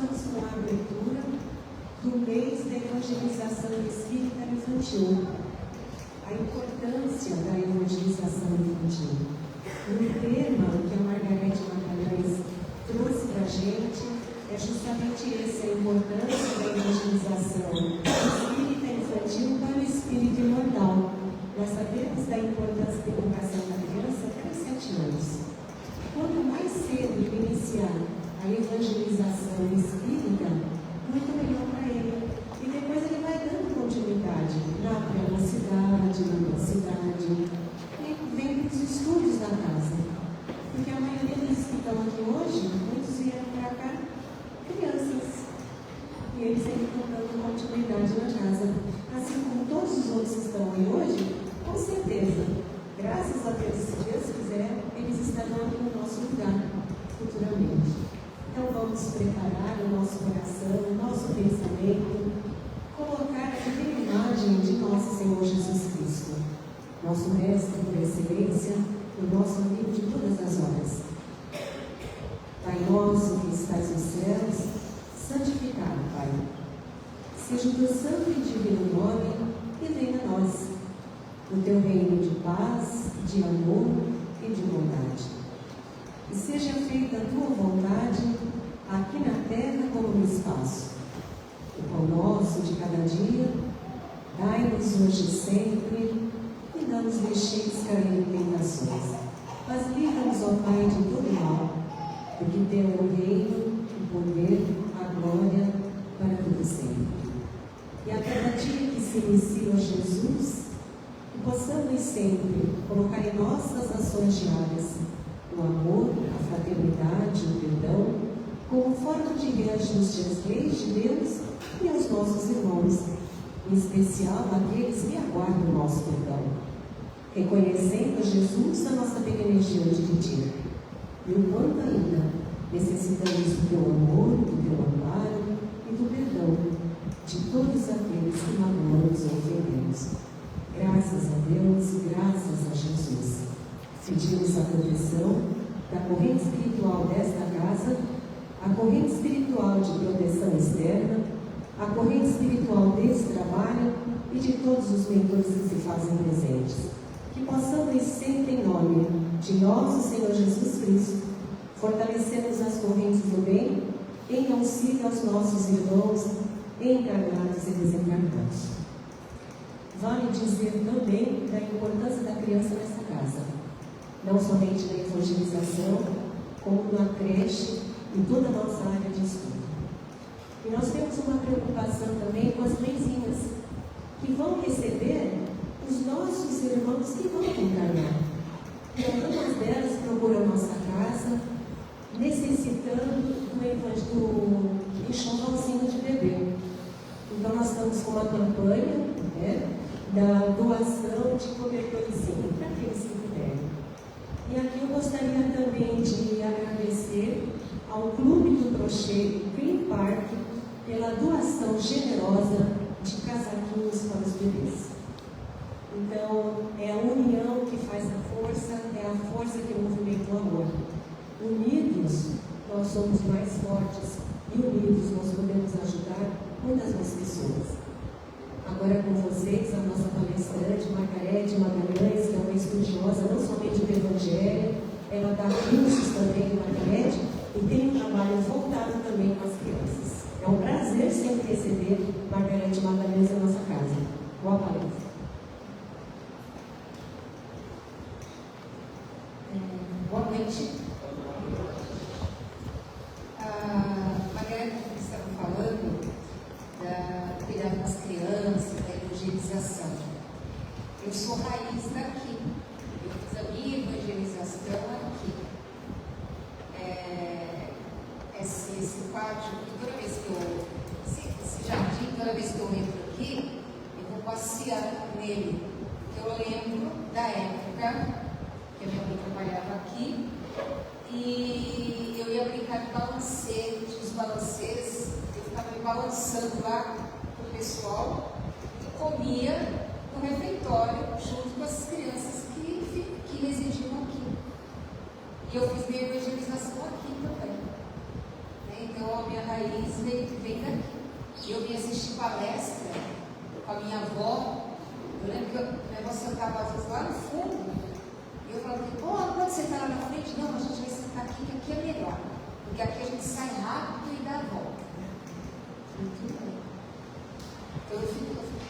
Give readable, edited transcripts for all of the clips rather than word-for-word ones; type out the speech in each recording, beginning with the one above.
estamos com a abertura do mês da evangelização espírita infantil. A importância da evangelização infantil. O tema que a Margarete Magalhães trouxe para a gente é justamente esse, a importância da evangelização espírita infantil para o espírito imortal. Nós sabemos da importância da educação da criança até os 7 anos. Quanto mais cedo iniciar a evangelização espírita, muito melhor para ele. E depois ele vai dando continuidade na pré-mocidade, na mocidade, e vem para os estudos da casa. Porque a maioria dos que estão aqui hoje, muitos vieram para cá crianças. E eles estão dando continuidade na casa. Assim como todos os outros que estão aí hoje, com certeza, graças a Deus, se Deus quiser, eles estarão aqui no nosso lugar futuramente. Então vamos preparar o nosso coração, o nosso pensamento, colocar aqui a imagem de nosso Senhor Jesus Cristo, nosso Mestre por excelência, o nosso amigo de todas as horas. Pai nosso que estás nos céus, santificado, Pai. Seja o teu santo e divino nome e venha a nós o teu reino de paz, de amor e de bondade. E seja feita a tua vontade, aqui na terra como no espaço. O pão nosso de cada dia, dai-nos hoje e sempre, e não nos deixeis cair em tentações. Mas livra-nos, ó Pai, de todo mal, porque teu é o reino, o poder, a glória, para todo sempre. E a cada dia que se inicia, ó Jesus, que possamos sempre colocar em nossas ações diárias o amor, a fraternidade, o perdão, como forma de reajuste às leis de Deus e aos nossos irmãos, em especial aqueles que aguardam o nosso perdão, reconhecendo a Jesus a nossa pequenez diante de Ti, e o quanto ainda necessitamos do Teu amor, do Teu amparo e do perdão de todos aqueles que magoamos ou ofendemos. Graças a Deus e graças a Jesus. Pedimos a proteção da corrente espiritual desta casa, a corrente espiritual de proteção externa, a corrente espiritual desse trabalho e de todos os mentores que se fazem presentes. Que possamos sempre, em nome de nosso Senhor Jesus Cristo, fortalecermos as correntes do bem em auxílio aos nossos irmãos encarnados e desencarnados. Vale dizer também da importância da criança nessa casa, não somente na evangelização, como na creche e toda a nossa área de estudo. E nós temos uma preocupação também com as mãezinhas, que vão receber os nossos irmãos que vão encarnar. E algumas delas procuram a nossa casa, necessitando do enxovalzinho de bebê. Então nós estamos com uma campanha, da doação de cobertorzinho para aqueles que puderem. E aqui eu gostaria também de agradecer ao Clube do Crochê Green Park pela doação generosa de casaquinhos para os bebês. Então, é a união que faz a força, é a força que movimenta o amor. Unidos, nós somos mais fortes e unidos nós podemos ajudar muitas mais pessoas. Agora com vocês, a nossa palestrante, Margarete Magalhães, que é uma estudiosa não somente do Evangelho, ela dá cursos também, Margarete, e tem um trabalho voltado também com as crianças. É um prazer sempre receber Margarete Magalhães na nossa casa. Boa palestra. Boa noite. A Margarete estava falando da cuidar das crianças, da evangelização. Eu sou raiz daqui. Eu fiz a minha evangelização aqui. Esse pátio, toda vez que eu. Esse jardim, toda vez que eu entro aqui, eu vou passear nele. Eu lembro da época que a minha mãe trabalhava aqui e eu ia brincar de balancete, os balanceiros, eu ficava me balançando lá com o pessoal e comia no refeitório junto com as crianças que residiam aqui. E eu fiz minha evangelização aqui também. Então Então a minha raiz vem daqui. Eu vim assistir palestra com a minha avó. Eu lembro que minha avó sentava às vezes lá no fundo. E eu falava, quando você está lá na frente? Não, a gente vai sentar aqui, que aqui é melhor. Porque aqui a gente sai rápido e dá a volta. Muito bem. Então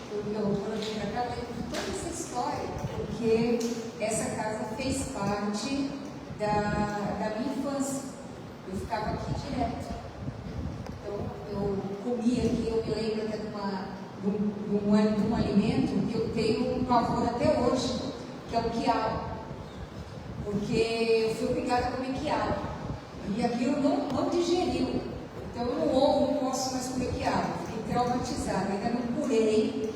quando eu vim para cá, eu lembro toda essa história, porque essa casa fez parte da minha infância. Eu ficava aqui direto. Então eu comia aqui, eu me lembro até de um alimento que eu tenho um pavor até hoje, que é o quiabo. Porque eu fui obrigada a comer quiabo. E aquilo não digeriu. Então eu não posso mais comer quiabo. Fiquei traumatizada. Ainda não curei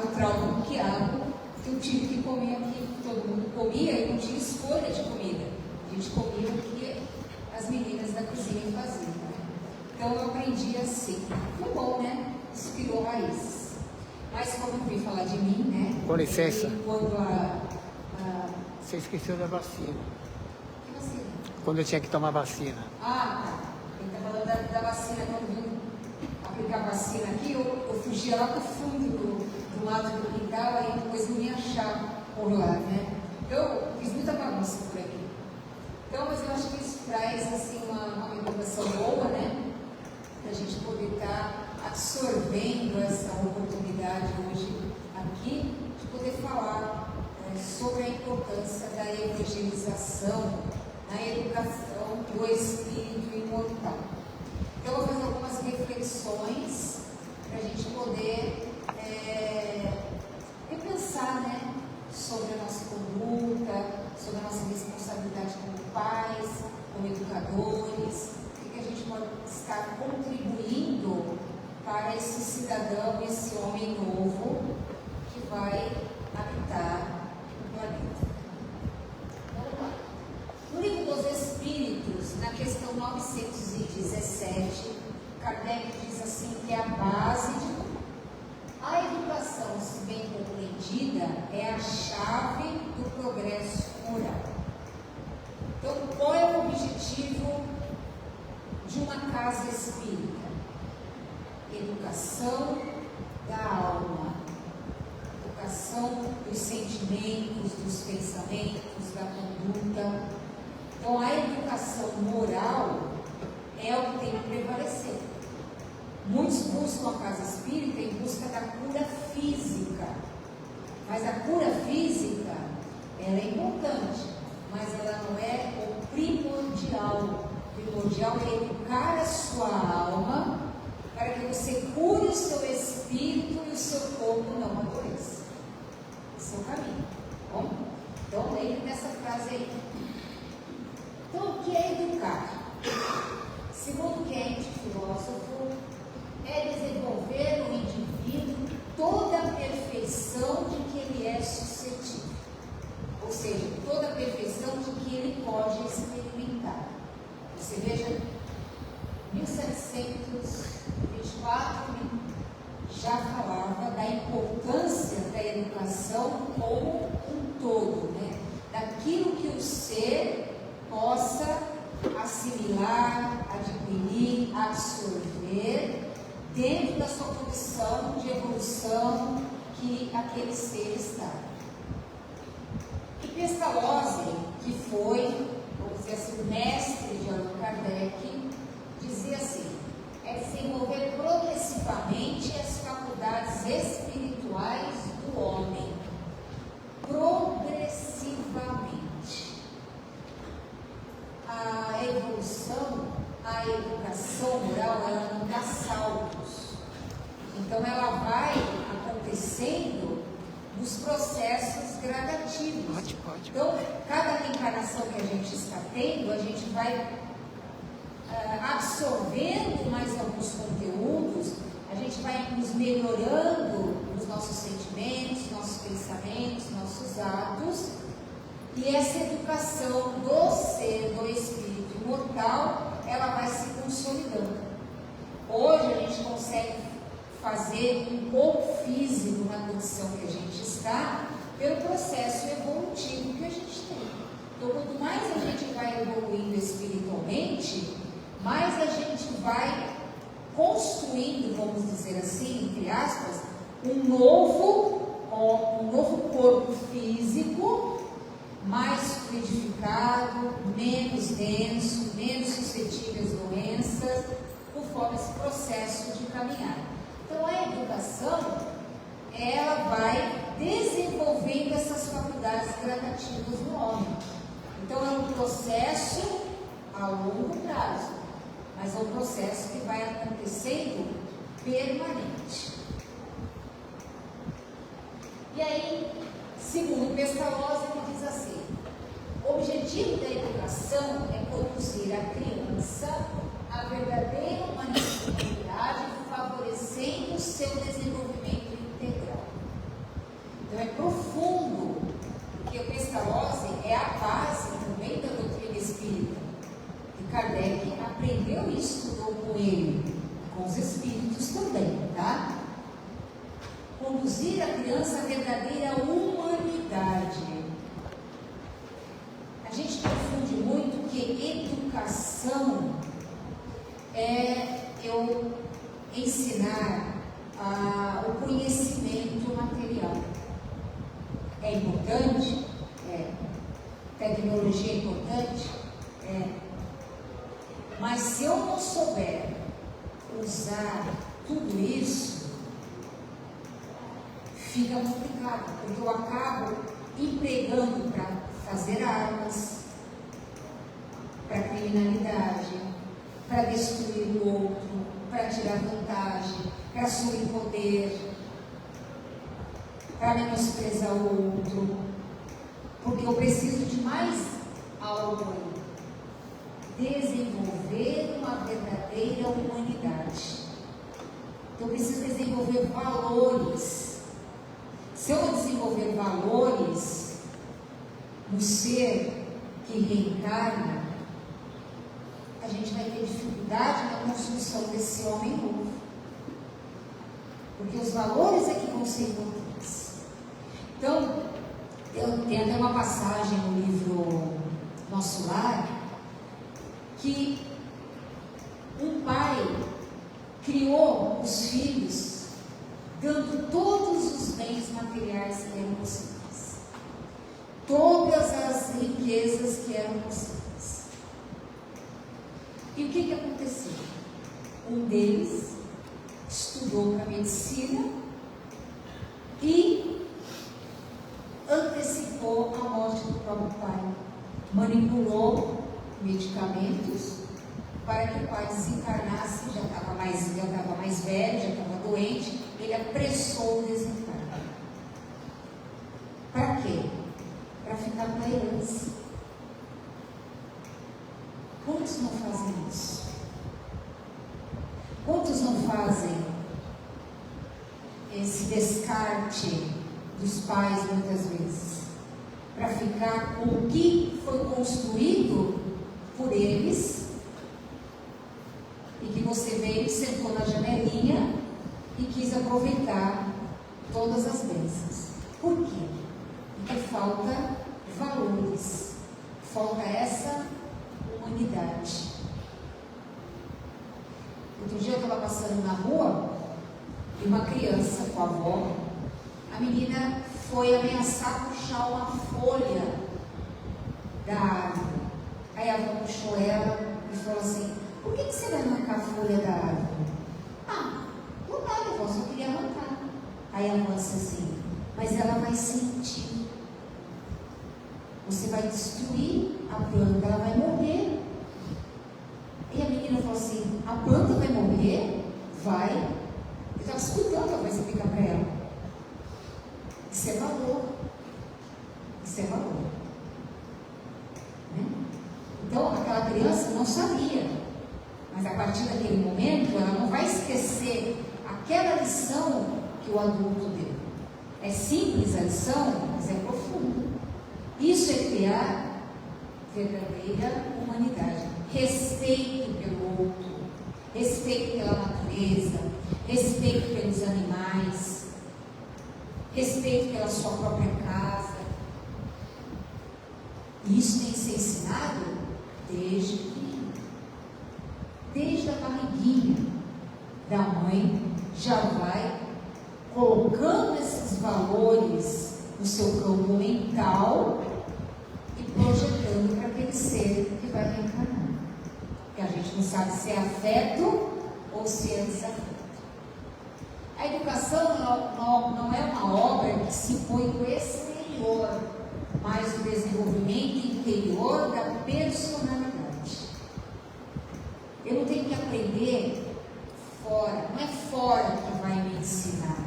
o trauma do quiabo, que eu tive que comer aqui. Todo mundo comia e não tinha escolha de comida. A gente comia o que as meninas da cozinha faziam. Né? Então eu aprendi assim. Foi bom, né? Isso criou raízes. Mas como eu vim falar de mim, né? Com licença. Quando Você esqueceu da vacina. Que vacina? Quando eu tinha que tomar vacina. Ah, tá. Ele está falando da vacina. Quando vim aplicar a vacina aqui, eu fugia lá para o fundo do lado do quintal, aí depois não ia achar por lá, né? Eu fiz muita bagunça por aqui. Então, mas eu acho que isso traz assim, uma educação boa, né? Para a gente poder estar absorvendo essa oportunidade hoje aqui, de poder falar sobre a importância da evangelização, na educação do espírito imortal. Então, eu vou fazer algumas reflexões para a gente poder repensar, né, sobre a nossa conduta, sobre a nossa responsabilidade como pais, como educadores, o que a gente pode estar contribuindo para esse cidadão, esse homem novo que vai habitar o planeta. Vamos lá. No Livro dos Espíritos, na questão 917, Kardec diz assim que a base de tudo. A educação, se bem compreendida, é a chave do progresso moral. Então, qual é o objetivo de uma casa espírita? Educação da alma, educação dos sentimentos, dos pensamentos, da conduta. Então, a educação moral é o que tem que prevalecer. Muitos buscam a casa espírita em busca da cura física, mas a cura física, ela é importante, mas ela não é o primordial. O primordial é educar a sua alma para que você cure o seu espírito e o seu corpo não adoeça. Esse é o caminho. Bom, então lembre dessa frase aí. Então, o que é educar? Segundo Kant, filósofo, é desenvolver no indivíduo toda a perfeição de que ele é suscetível. Ou seja, toda a perfeição de que ele pode experimentar. Você veja, 1724 já falava da importância da educação como um todo, né? Daquilo que o ser possa assimilar, adquirir, absorver dentro da sua condição de evolução que aquele ser está. E Pestalozzi, que foi, vamos dizer assim, o mestre de Allan Kardec, dizia assim: é desenvolver progressivamente as faculdades espirituais do homem. Progressivamente. A evolução, a educação moral, ela não dá saltos. Então, ela vai acontecendo nos processos gradativos. Então, cada reencarnação que a gente está tendo, a gente vai absorvendo mais alguns conteúdos, a gente vai nos melhorando nos nossos sentimentos, nossos pensamentos, nossos atos, e essa educação do ser, do espírito imortal, ela vai se consolidando. Hoje a gente consegue fazer um corpo físico na condição que a gente está, pelo processo evolutivo que a gente tem. Então, quanto mais a gente vai evoluindo espiritualmente, mais a gente vai construindo, vamos dizer assim, entre aspas, um novo corpo físico, mais fluidificado, menos denso, menos suscetível às doenças, conforme esse processo de caminhar. Então a educação, ela vai desenvolvendo essas faculdades gradativas no homem. Então é um processo a longo prazo, mas é um processo que vai acontecendo permanente. E aí, segundo Pestalozzi, ele diz assim: o objetivo da educação é conduzir a criança à verdadeira humanidade, favorecendo o seu desenvolvimento integral. Então é profundo, porque o Pestalozzi é a base também da doutrina espírita. E Kardec aprendeu e estudou com ele, com os espíritos também, tá? Conduzir a criança à verdadeira humanidade. A gente confunde muito que educação é eu ensinar o conhecimento material. É importante? É. Tecnologia é importante? É. Mas se eu não souber usar tudo isso, fica complicado, porque eu acabo empregando para fazer armas, para criminalidade, para destruir o outro, para tirar vantagem, para assumir poder, para menosprezar o outro, porque eu preciso de mais algo aí. Desenvolver uma verdadeira humanidade. Então eu preciso desenvolver valores. Se eu não desenvolver valores no ser que reencarna, a gente vai ter dificuldade na construção desse homem novo. Porque os valores é que vão ser importantes. Então, tem até uma passagem no livro Nosso Lar, que um pai criou os filhos dando todos os bens materiais que eram possíveis, todas as riquezas que eram possíveis. E o que aconteceu? Um deles estudou para medicina e antecipou a morte do próprio pai, manipulou medicamentos para que o pai desencarnasse, já estava mais velho, já estava doente, ele apressou o desencarne. Para quê? Para ficar com a herança. Quantos não fazem isso? Quantos não fazem esse descarte dos pais muitas vezes? Para ficar com o que foi construído por eles e que você veio, sentou na janelinha e quis aproveitar todas as bênçãos. Por quê? Porque falta valores, falta essa humanidade. Outro dia eu estava passando na rua e uma criança com a avó, a menina foi ameaçar puxar uma folha da árvore. Aí a avó puxou ela e falou assim: por que você vai arrancar a folha da árvore? Ah, não nada, avó, só queria arrancar. Aí a avó disse assim: mas ela vai sentir. Você vai destruir a planta, ela vai morrer. E a menina falou assim: a planta vai morrer? Vai. Eu estava escutando a voz explicar para ela. Isso é valor. Isso é valor. Né? Então, aquela criança não sabia. Mas a partir daquele momento, ela não vai esquecer aquela lição que o adulto deu. É simples a lição, mas é profunda. Isso é criar verdadeira humanidade. Respeito pelo outro, respeito pela natureza, respeito pelos animais, respeito pela sua própria casa. E isso tem que ser ensinado desde pequeno. da mãe, já vai colocando esses valores no seu campo mental e projetando para aquele ser que vai reencarnar. Porque a gente não sabe se é afeto ou se é desafeto. A educação não é uma obra que se põe no exterior, mas o desenvolvimento interior da personalidade. Eu não tenho que aprender fora, não é fora que vai me ensinar.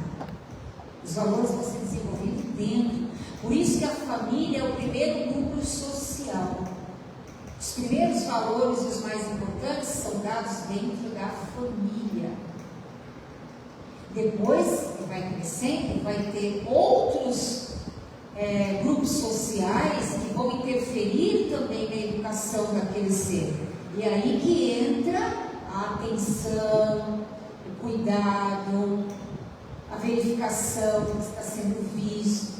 Os valores vão ser desenvolvidos dentro. Por isso que a família é o primeiro núcleo social. Os primeiros valores e os mais importantes são dados dentro da família. Depois, que vai crescendo, vai ter outros grupos sociais que vão interferir também na educação daquele ser. E aí que entra a atenção, o cuidado, a verificação do que está sendo visto,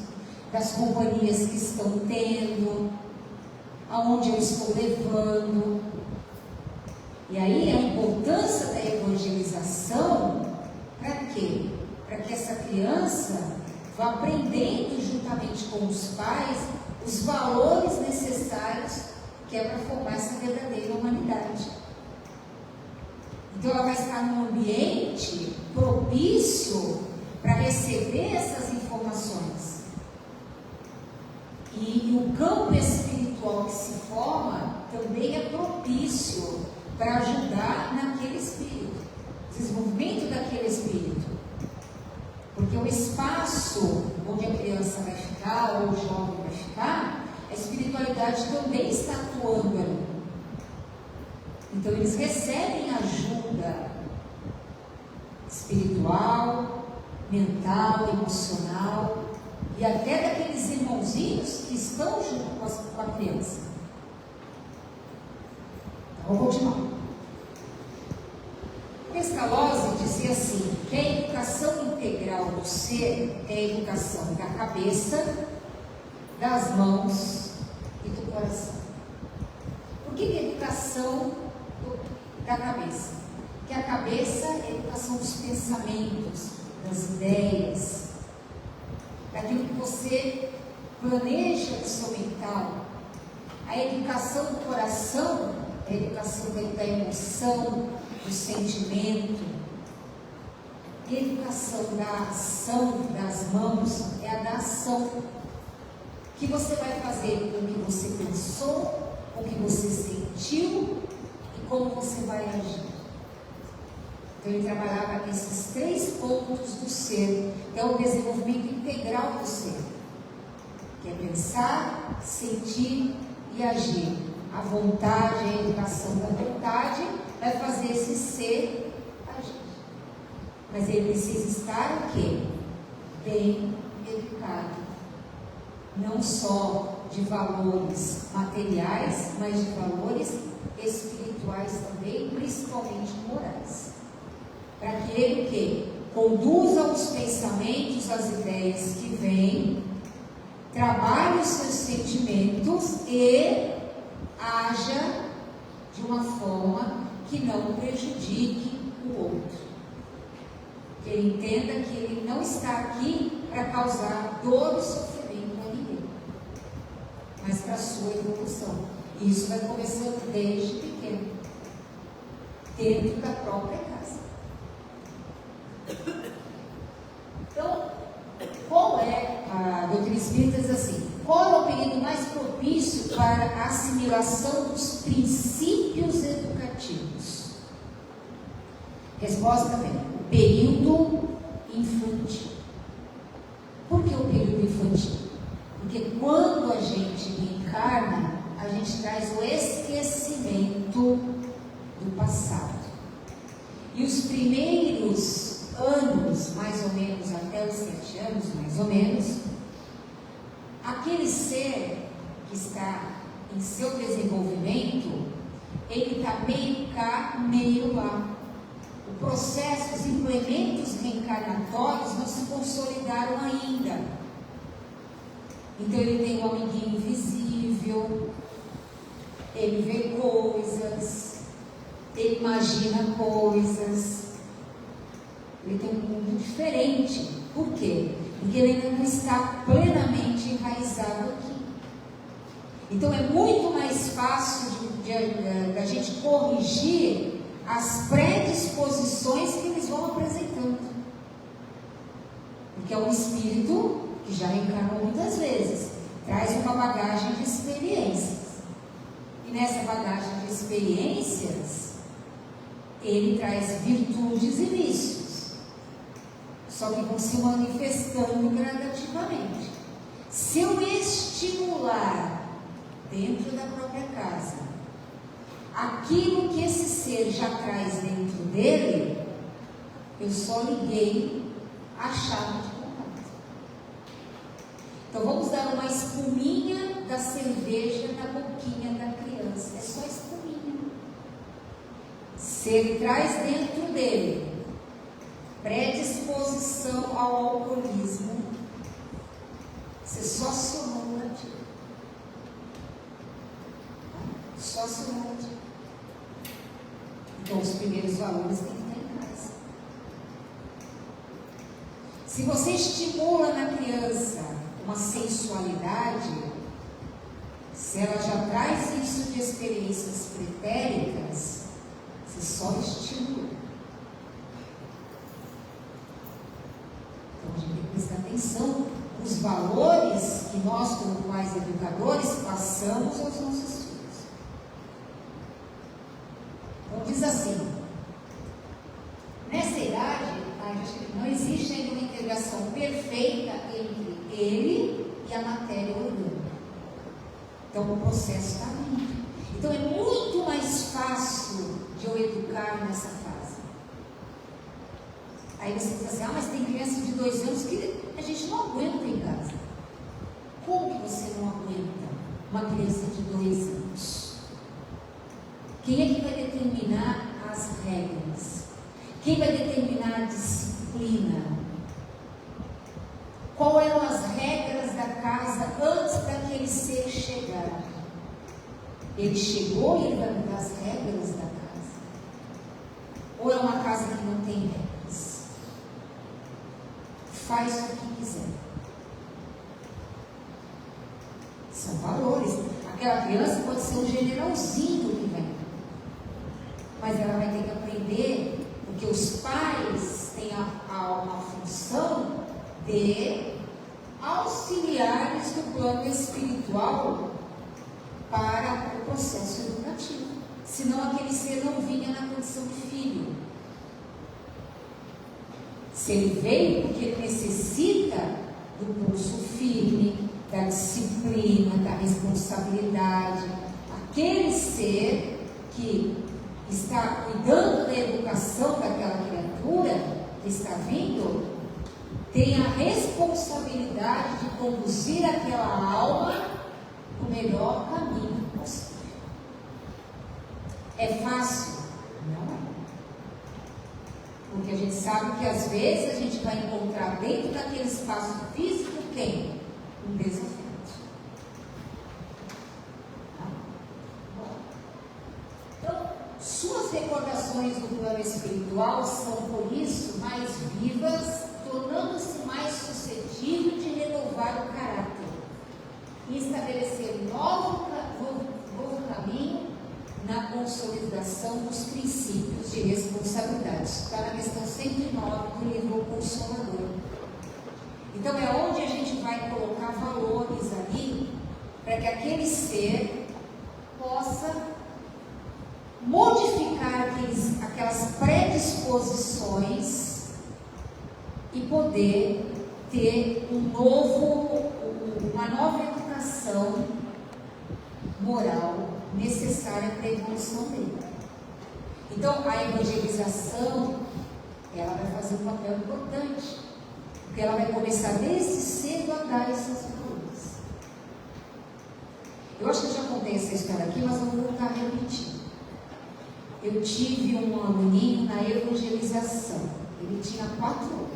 das companhias que estão tendo, aonde eu estou levando. E aí a importância da evangelização, para quê? Para que essa criança vá aprendendo juntamente com os pais os valores necessários que é para formar essa verdadeira humanidade. Então ela vai estar num ambiente propício para receber essas informações. E o campo espiritual que se forma também é propício para ajudar naquele espírito, desenvolvimento daquele espírito. Porque o espaço onde a criança vai ficar, ou o jovem vai ficar, a espiritualidade também está atuando ali. Então eles recebem ajuda espiritual, mental, emocional, e até daqueles irmãozinhos que estão junto com a criança. Então, vou continuar. Pestalozzi dizia assim, que a educação integral do ser é a educação da cabeça, das mãos e do coração. Por que a educação da cabeça? Porque a cabeça é a educação dos pensamentos, das ideias, daquilo que você planeja no seu mental. A educação do coração é a educação da emoção, do sentimento. E a educação da ação das mãos é a da ação. O que você vai fazer com o que você pensou, com o que você sentiu e como você vai agir. Então ele trabalhava nesses 3 pontos do ser, que é o desenvolvimento integral do ser, que é pensar, sentir e agir. A vontade, a educação da vontade vai fazer esse ser agir. Mas ele precisa estar o quê? Bem educado. Não só de valores materiais, mas de valores espirituais também, principalmente morais. Para que ele que conduza os pensamentos, as ideias que vêm, trabalhe os seus sentimentos e haja de uma forma que não prejudique o outro. Que ele entenda que ele não está aqui para causar dor e sofrimento a ninguém, mas para a sua evolução. E isso vai começando desde pequeno, dentro da própria casa. Então, qual é a doutrina espírita? Diz assim: qual é o período mais propício para a assimilação dos princípios educativos? Resposta bem: o período infantil. Por que o período infantil? Porque quando a gente reencarna, a gente traz o esquecimento do passado. E os primeiros anos, mais ou menos até os 7 anos, mais ou menos, aquele ser que está em seu desenvolvimento, ele está meio cá, meio lá. O processo, os implementos reencarnatórios não se consolidaram ainda. Então ele tem um amiguinho invisível, ele vê coisas, ele imagina coisas, ele tem um mundo diferente. Por quê? Porque ele ainda não está plenamente enraizado aqui. Então é muito mais fácil da gente corrigir as predisposições que eles vão apresentando. Porque é um espírito que já reencarnou muitas vezes, traz uma bagagem de experiências. E nessa bagagem de experiências, ele traz virtudes e vícios. Só que vão se manifestando gradativamente. Se eu estimular dentro da própria casa aquilo que esse ser já traz dentro dele, eu só liguei a chave de contato. Então vamos dar uma espuminha da cerveja na boquinha da criança. É só espuminha. Se ele traz dentro dele predisposição ao alcoolismo, você só acionou o gatilho. Só acionou o gatilho. Então os primeiros valores têm que estar em casa. Se você estimula na criança uma sensualidade, se ela já traz isso de experiências pretéricas, você só estimula. Então a gente tem que prestar atenção nos valores que nós, como pais educadores, passamos aos nossos filhos. Então diz assim, nessa idade, não existe ainda uma integração perfeita entre ele e a matéria orgânica. Então o processo está vindo. Então é muito mais fácil de eu educar nessa fase. Aí você diz assim, mas tem criança de 2 anos que a gente não aguenta em casa. Como que você não aguenta uma criança de 2 anos? Quem é que vai determinar as regras? Quem vai determinar a disciplina? Quais eram as regras da casa antes daquele ser chegar? Ele chegou e ele vai mudar as regras da casa? Ou é uma casa que não tem regras? Faz o que quiser. São valores. Aquela criança pode ser um generalzinho que vem, mas ela vai ter que aprender, porque os pais têm a função de auxiliares do plano espiritual para o processo educativo. Senão aquele ser não vinha na condição de filho. Se ele veio porque ele necessita do pulso firme, da disciplina, da responsabilidade, aquele ser que está cuidando da educação daquela criatura que está vindo, tem a responsabilidade de conduzir aquela alma no melhor caminho possível. É fácil? Não é. Porque a gente sabe que às vezes a gente vai encontrar dentro daquele espaço físico quem? Um desafio. Então, suas recordações do plano espiritual são, por isso, mais vivas, tornando-se mais suscetível de renovar o caráter e estabelecer novo caminho na consolidação dos princípios de responsabilidade. Isso está na questão 109 do livro O Consolador. Então é onde a gente vai colocar valores ali para que aquele ser possa modificar aquelas predisposições e poder ter uma nova educação moral necessária para a evolução dele. Então a evangelização, ela vai fazer um papel importante, porque ela vai começar desde cedo a dar esses valores. Eu acho que eu já contei essa história aqui, mas eu vou voltar a repetir. Eu tive um aluninho na evangelização, ele tinha 4 anos.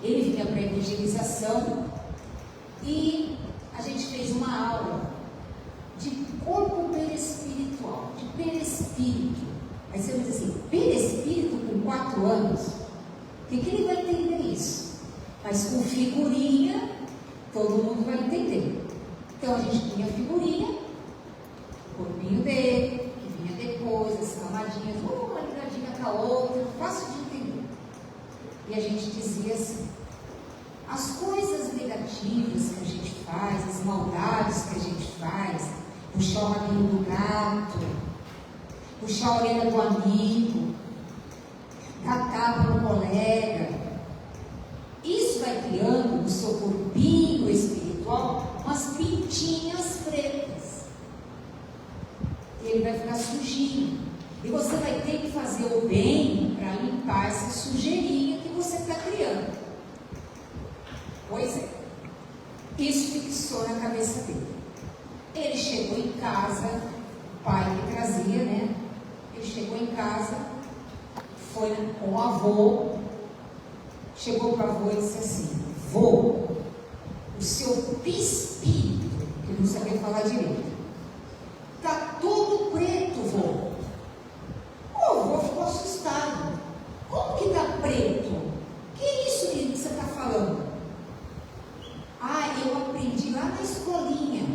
Ele vinha para a evangelização e a gente fez uma aula de corpo perespiritual, de perespírito. Aí você vai dizer assim, perespírito com 4 anos, o que ele vai entender isso? Mas com figurinha, todo mundo vai entender. Então a gente punha a figurinha, o corpinho dele, que vinha depois, as camadinhas, uma ligadinha com a outra, fácil de entender. E a gente dizia assim: as coisas negativas que a gente faz, as maldades que a gente faz, puxar o rabinho do gato, puxar a orelha do amigo, dar tapa no colega, isso vai criando no seu corpinho espiritual umas pintinhas pretas. E ele vai ficar sujinho. E você vai ter que fazer o bem para limpar essa sujeirinha que você está criando. Pois é, isso fixou na cabeça dele. Ele chegou em casa, o pai que trazia, né? Ele chegou em casa, foi com o avô, chegou para o avô e disse assim: vô, o seu espírito, que ele não sabia falar direito, está todo preto, vô. O avô ficou assustado. Como que está preto? Que é isso que você está falando? Ah, eu aprendi lá na escolinha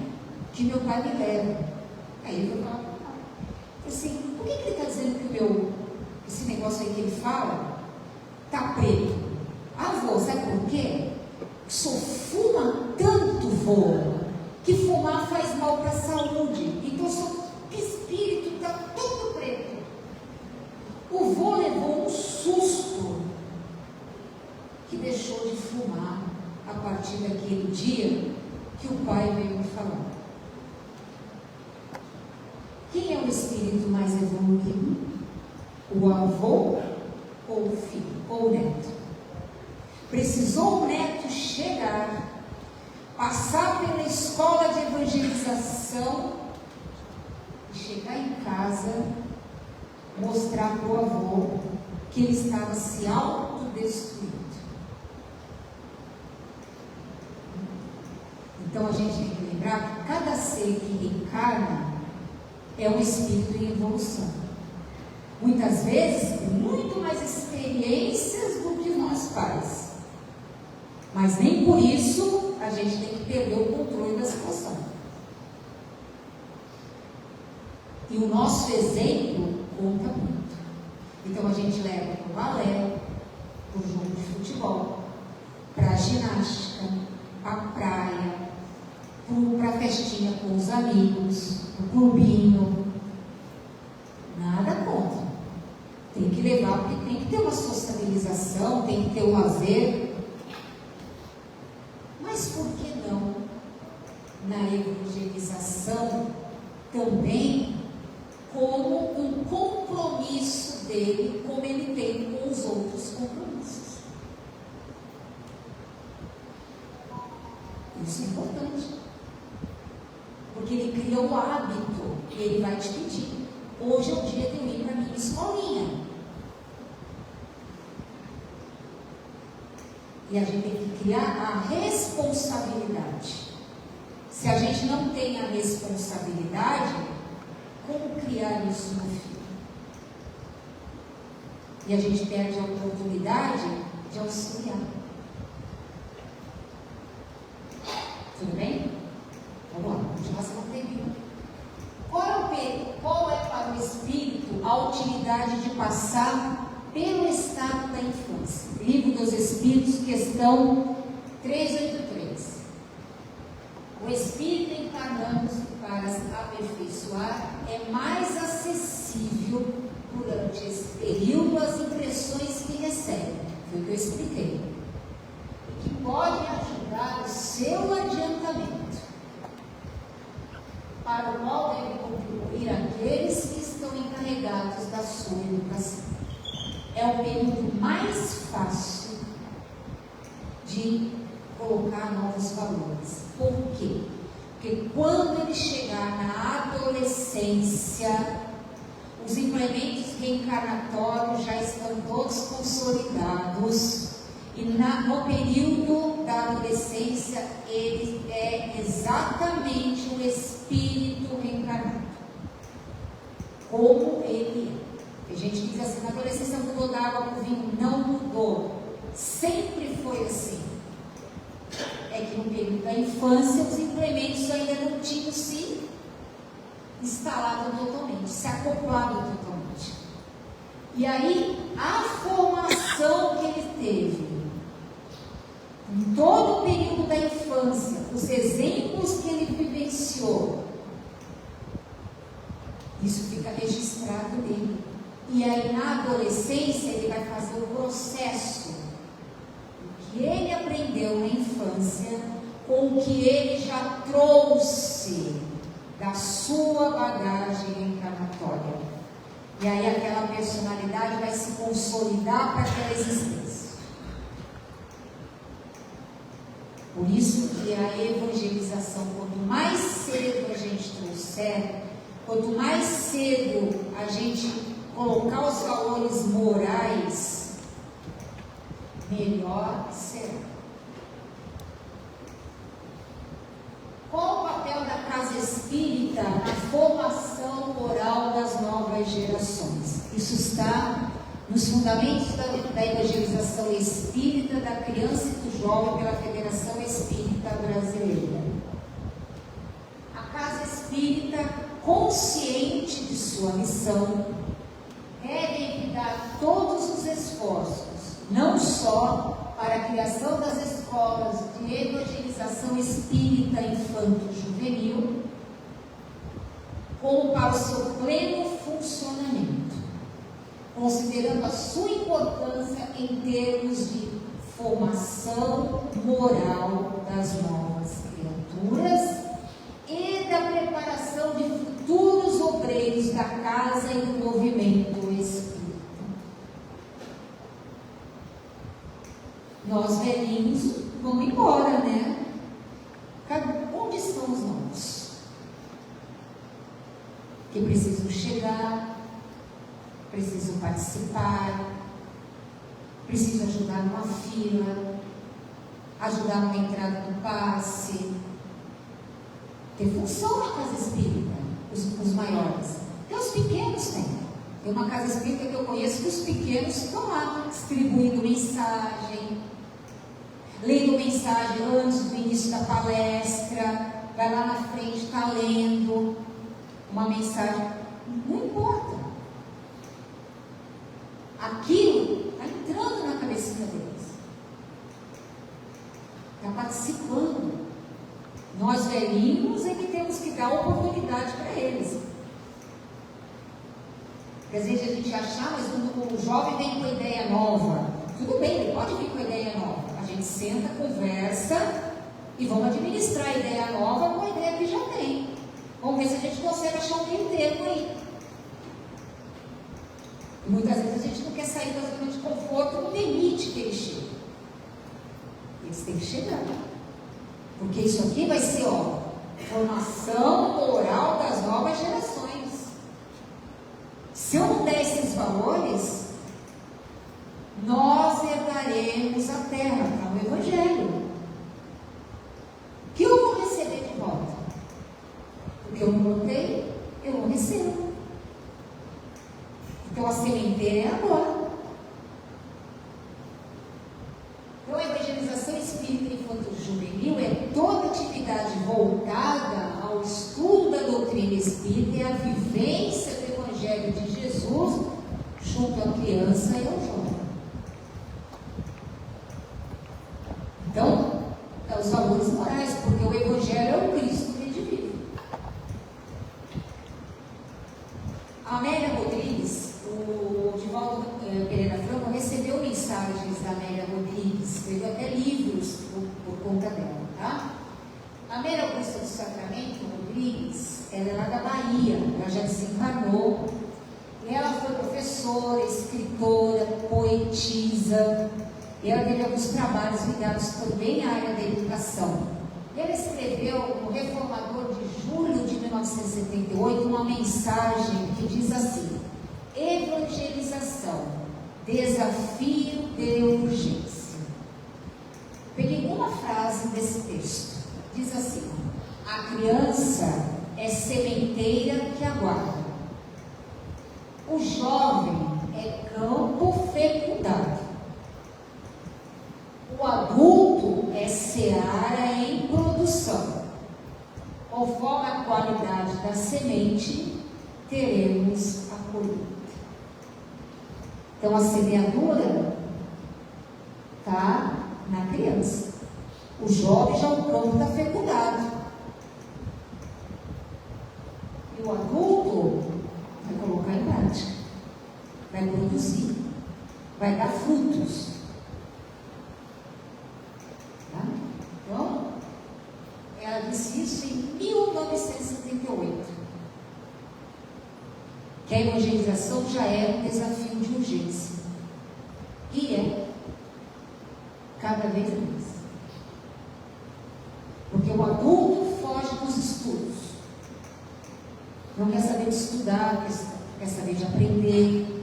que meu pai me leva. Aí ele vai falar: assim, por que ele está dizendo que esse negócio aí que ele fala está preto? Ah, vô, sabe por quê? O senhor fuma tanto, vô, que fumar faz mal para a saúde. Então o seu espírito está todo preto. O vô levou um susto que deixou de fumar a partir daquele dia que o pai veio me falar. Quem é o espírito mais evoluído? O avô ou o filho? Ou o neto? Precisou o neto chegar, passar pela escola de evangelização e chegar em casa, mostrar para o avô que ele estava se autodestruindo. Então a gente tem que lembrar que cada ser que reencarna é um espírito em evolução. Muitas vezes com muito mais experiências do que nós pais. Mas nem por isso a gente tem que perder o controle da situação. E o nosso exemplo conta muito. Então a gente leva para o balé, para o jogo de futebol, para a ginástica, para a praia, para a festinha com os amigos, para o clubinho. Nada contra. Tem que levar, porque tem que ter uma sociabilização, tem que ter um lazer. Mas por que não, na evangelização, também como um compromisso dele, como ele tem com os outros compromissos? Isso é importante. Porque ele cria o hábito e ele vai te pedir: hoje é o dia de eu ir para a minha escolinha. E a gente tem que criar a responsabilidade. Se a gente não tem a responsabilidade, como criar isso no filho? E a gente perde a oportunidade de auxiliar. Tudo bem? Vamos lá, continuação do tempinho. Qual é para o espírito a utilidade de passar pelo estado da infância? Livro dos Espíritos, questão 383. O espírito encarnando-se para se aperfeiçoar é mais acessível durante esse período às impressões que recebe. Foi o que eu expliquei. E que pode ajudar o seu adiantamento, para o qual devem contribuir aqueles que estão encarregados da sua educação. É o período mais fácil de colocar novos valores. Por quê? Porque quando ele chegar na adolescência, os implementos reencarnatórios já estão todos consolidados. E no período da adolescência, ele é exatamente o espírito reencarnado. Como ele é. A gente diz digo assim, na adolescência mudou da água para o vinho. Não mudou. Sempre foi assim. É que no período da infância os implementos ainda não tinham se instalado totalmente, se acoplado totalmente. E aí, a formação que ele teve em todo o período da infância, os exemplos que ele vivenciou, isso fica registrado nele. E aí, na adolescência, ele vai fazer o processo que ele aprendeu na infância com o que ele já trouxe da sua bagagem encarnatória. E aí aquela personalidade vai se consolidar para aquela existência. Por isso que a evangelização, quanto mais cedo a gente trouxer, quanto mais cedo a gente colocar os valores morais, melhor será. Qual o papel da casa espírita na formação moral das novas gerações? Isso está nos fundamentos da evangelização espírita da criança e do jovem pela Federação Espírita Brasileira. A casa espírita, consciente de sua missão, deve dar todos os esforços, não só para a criação das escolas de evangelização espírita infanto-juvenil, como para o seu pleno funcionamento, considerando a sua importância em termos de formação moral das novas criaturas e da preparação de futuros obreiros da casa e do movimento espírita. Nós velhinhos vamos embora, né? Onde estão os novos? Que precisam chegar, precisam participar, precisam ajudar numa fila, ajudar na entrada do passe. Tem função na casa espírita, os maiores. Tem os pequenos, tem. Tem uma casa espírita que eu conheço que os pequenos estão lá, distribuindo mensagem, lendo mensagem antes do início da palestra, vai lá na frente, está lendo uma mensagem. Não importa. Aquilo está entrando na cabecinha deles. Está participando. Nós velhinhos é que temos que dar oportunidade para eles. Porque às vezes a gente acha, mas quando o jovem vem com ideia nova, tudo bem, ele pode vir com ideia nova. A gente senta, conversa e vamos administrar a ideia nova com a ideia que já tem. Vamos ver se a gente consegue achar um meio termo aí. E muitas vezes a gente não quer sair da zona de conforto, não permite que eles cheguem. Eles têm que chegar. Porque isso aqui vai ser, formação moral das novas gerações. Se eu não der esses valores, nós herdaremos a terra, para o Evangelho. O que eu vou receber de volta? O que eu não plantei, eu não recebo. Então a sementeira é agora. Então a evangelização espírita infanto-juvenil é toda atividade voltada ao estudo da doutrina espírita e à vivência do Evangelho de Jesus junto à criança e ao jovem. Então, os valores morais, porque o Evangelho é o Cristo redivivo. A Amélia Rodrigues, o Divaldo Pereira Franco recebeu mensagens da Amélia Rodrigues, escreveu até livros por conta dela, tá? A Amélia Augusta do Sacramento Rodrigues, ela é lá da Bahia, ela já desencarnou, e ela foi professora, escritora, poetisa, e ela teve alguns trabalhos ligados também à área da educação. E ela escreveu no Reformador de julho de 1978 uma mensagem que diz assim: evangelização, desafio de urgência. Peguei uma frase desse texto, diz assim: a criança é sementeira que aguarda, o jovem é é campo fecundado. O adulto é seara em produção. Conforme a qualidade da semente, teremos a colheita. Então a semeadura está na criança. O jovem já o campo está fecundado. E o adulto vai colocar em prática, vai produzir, vai dar frutos. Tá? Então, ela disse isso em 1978. Que a evangelização já era um desafio de urgência. E é cada vez mais. Porque o adulto foge dos estudos. Não quer saber de estudar, quer saber de aprender.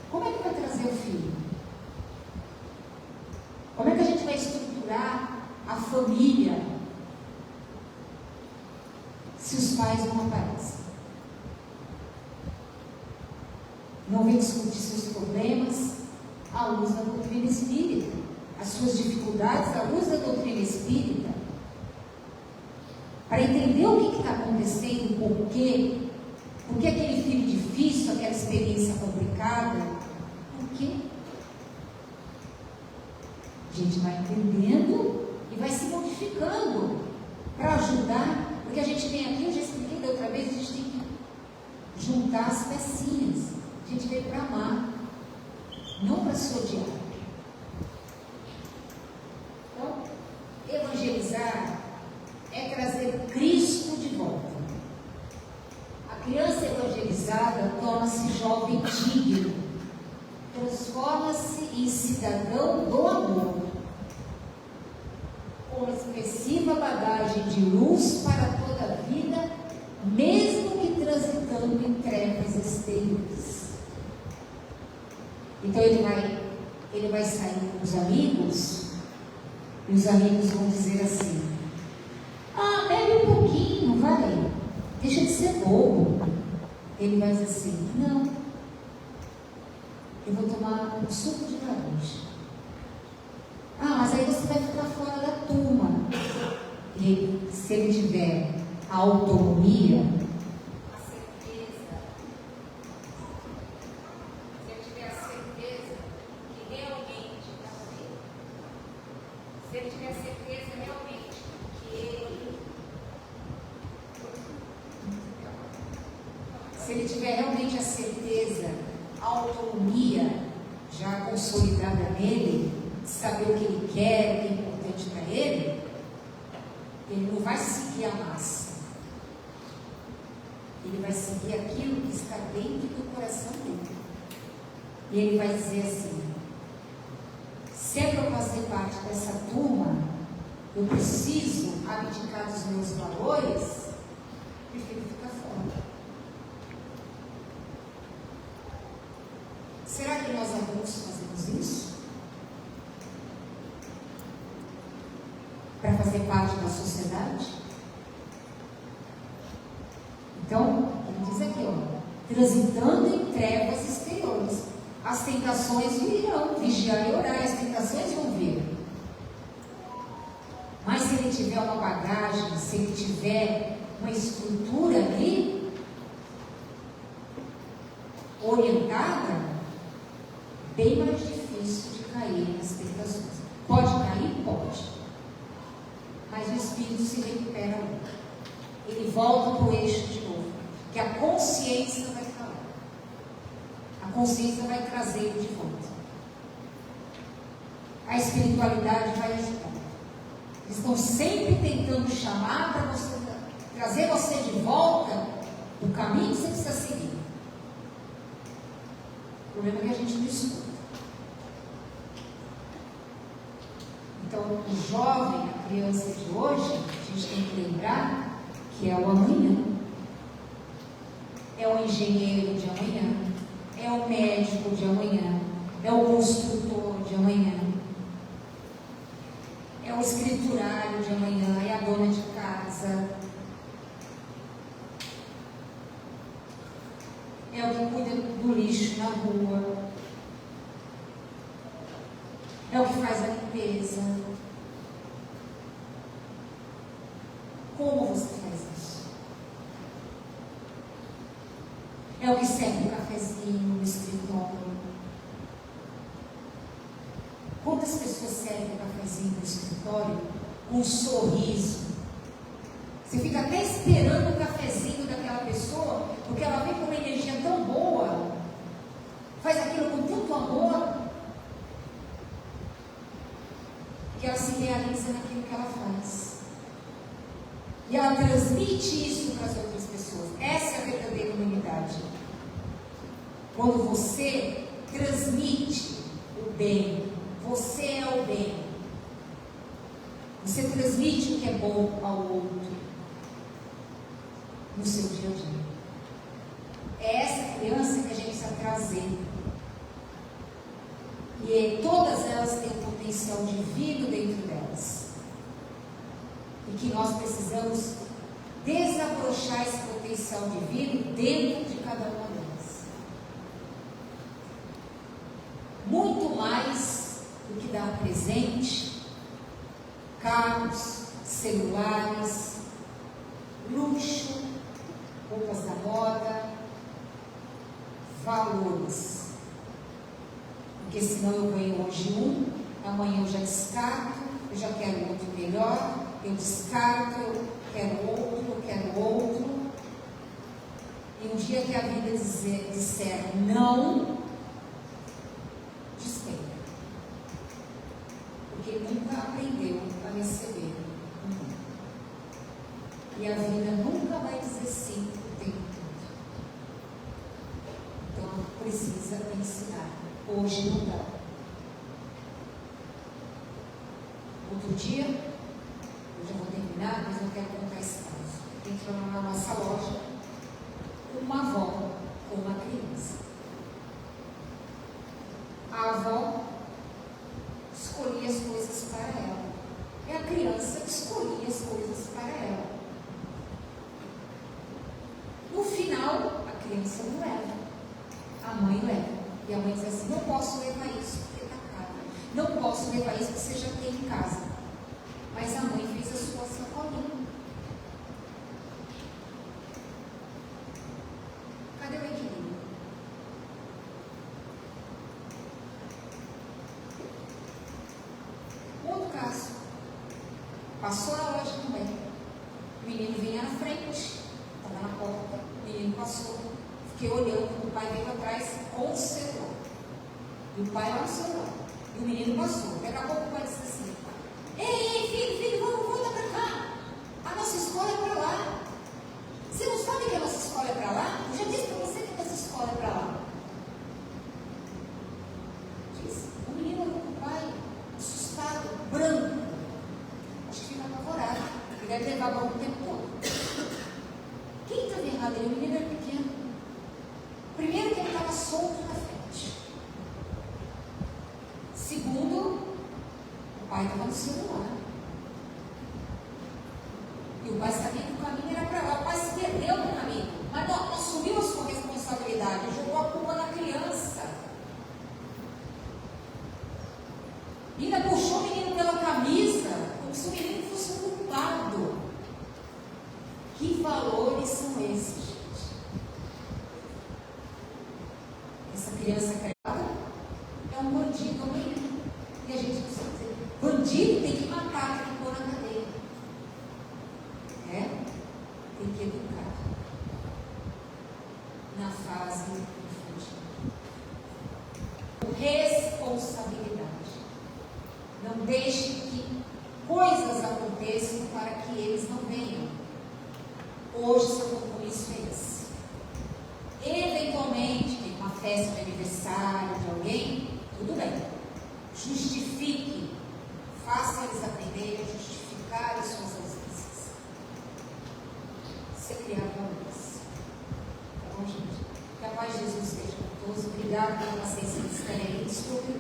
Como é que vai trazer o filho? Como é que a gente vai estruturar a família se os pais não aparecem? Não vem discutir seus problemas à luz da doutrina espírita, as suas dificuldades à luz da doutrina espírita, para entender o que está acontecendo, por quê aquele filho difícil, aquela experiência complicada, por quê? A gente vai entendendo e vai se modificando para ajudar, porque a gente vem aqui, eu já expliquei da outra vez, a gente tem que juntar as pecinhas. A gente veio para amar, não para se odiar. Então, evangelizar é trazer Cristo de volta. A criança evangelizada torna-se jovem digno, transforma-se em cidadão do amor, com expressiva bagagem de luz para toda a vida, mesmo que transitando em trevas exteriores. Então ele vai sair com os amigos, e os amigos vão dizer assim: ah, bebe um pouquinho, vai, deixa de ser bobo. Ele vai dizer assim: não, eu vou tomar um suco de laranja. Ah, mas aí você vai ficar fora da turma. E se ele tiver a autonomia, se ele tiver realmente a certeza, a autonomia já consolidada nele, de saber o que ele quer, o que é importante para ele, ele não vai seguir a massa. Ele vai seguir aquilo que está dentro do coração dele. E ele vai dizer assim: se é para eu fazer parte dessa turma, eu preciso abdicar dos meus valores, prefiro ficar fora. Será que nós adultos fazemos isso? Para fazer parte da sociedade? Então, ele diz aqui, ó, transitando em trevas exteriores. As tentações virão, vigiar e orar, as tentações vão vir. Mas se ele tiver uma bagagem, se ele tiver uma estrutura ali, orientada, bem mais difícil de cair nas tentações. Pode cair? Pode. Mas o espírito se recupera. Ele volta para o eixo de novo. Que a consciência vai falar. A consciência vai trazer ele de volta. A espiritualidade vai ajudar. Eles estão sempre tentando chamar para você, trazer você de volta o caminho que você precisa seguir. O problema é que a gente não escuta. Então, o jovem, a criança de hoje, a gente tem que lembrar que é o amanhã. É o engenheiro de amanhã. É o médico de amanhã. É o construtor de amanhã. É o escriturário de amanhã. É a dona de casa. É o que cuida do na rua, é o que faz a limpeza. Como você faz isso? É o que serve o cafezinho no escritório. Quantas pessoas servem o cafezinho no escritório com um sorriso? Você fica até esperando o cafezinho daquela pessoa, porque ela vem com uma energia tão boa, faz aquilo com tanto amor, que ela se realiza naquilo que ela faz. E ela transmite isso para as outras pessoas. Essa é a verdadeira humanidade. Quando você transmite o bem, você é o bem. Você transmite o que é bom ao outro no seu dia a dia. É essa criança que a gente precisa trazer. E todas elas têm um potencial divino dentro delas. E que nós precisamos desabrochar esse potencial divino dentro de cada uma delas. Muito mais do que dar presente, carros, celulares, luxo, roupas da moda, valores. Porque senão eu ganho hoje um, amanhã eu já descarto, eu já quero outro melhor, eu descarto, eu quero outro. E um dia que a vida disser não, despeita. Porque nunca aprendeu a receber. E a vida nunca vai dizer sim o tempo todo. Então precisa ensinar. Hoje não dá. Outro dia, eu já vou terminar, mas eu quero contar esse caso. Entrou na nossa loja uma avó com uma criança. A avó escolhia as coisas para ela. E a criança escolhia as coisas para ela. No final, a criança não leva. A mãe leva. E a mãe diz assim: não posso levar isso porque está caro. Não posso levar isso porque você já tem em casa. Mas a mãe fez a sua sacolinha. Cadê o equilíbrio? Outro caso. Passou na loja também. O menino vinha na frente, estava na porta, o menino passou. Fiquei olhando, o pai veio atrás com o celular. E o pai lá no celular. E o menino passou. Daqui a pouco o pai disse assim: ei, filho, vamos, volta para cá. A nossa escola é para lá. Você não sabe que a nossa escola é para lá? Eu já disse para você que a nossa escola é para lá. Diz, o menino olhou para o pai, assustado, branco. Acho que fica apavorado. Ele deve levar a boca o tempo todo. Quem estava errado ali? O menino era pequeno. Primeiro que ele estava solto na frente. Segundo, o pai estava no celular. E o pai sabia que o caminho era para lá. O pai se perdeu no caminho. Mas não assumiu a sua responsabilidade. Jogou a culpa na criança. E ainda puxou o menino pela camisa, como se o menino fosse um culpado. Que valores são esses, gente? Essa criança criada é um bandido amanhã. E a gente precisa dizer: bandido tem que matar, tem que pôr na cadeia. Tem que educar. Na fase infantil. Responsabilidade. Não deixe que coisas aconteçam para que eles não venham. Hoje seu compromisso é esse. Eventualmente, tem uma festa de aniversário de alguém, tudo bem. Justifique. Faça eles aprenderem a justificar as suas ausências. Você criar valores. Tá bom, gente? Que a paz de Jesus seja com todos. Obrigado pela paciência que estarem aí. Desculpe.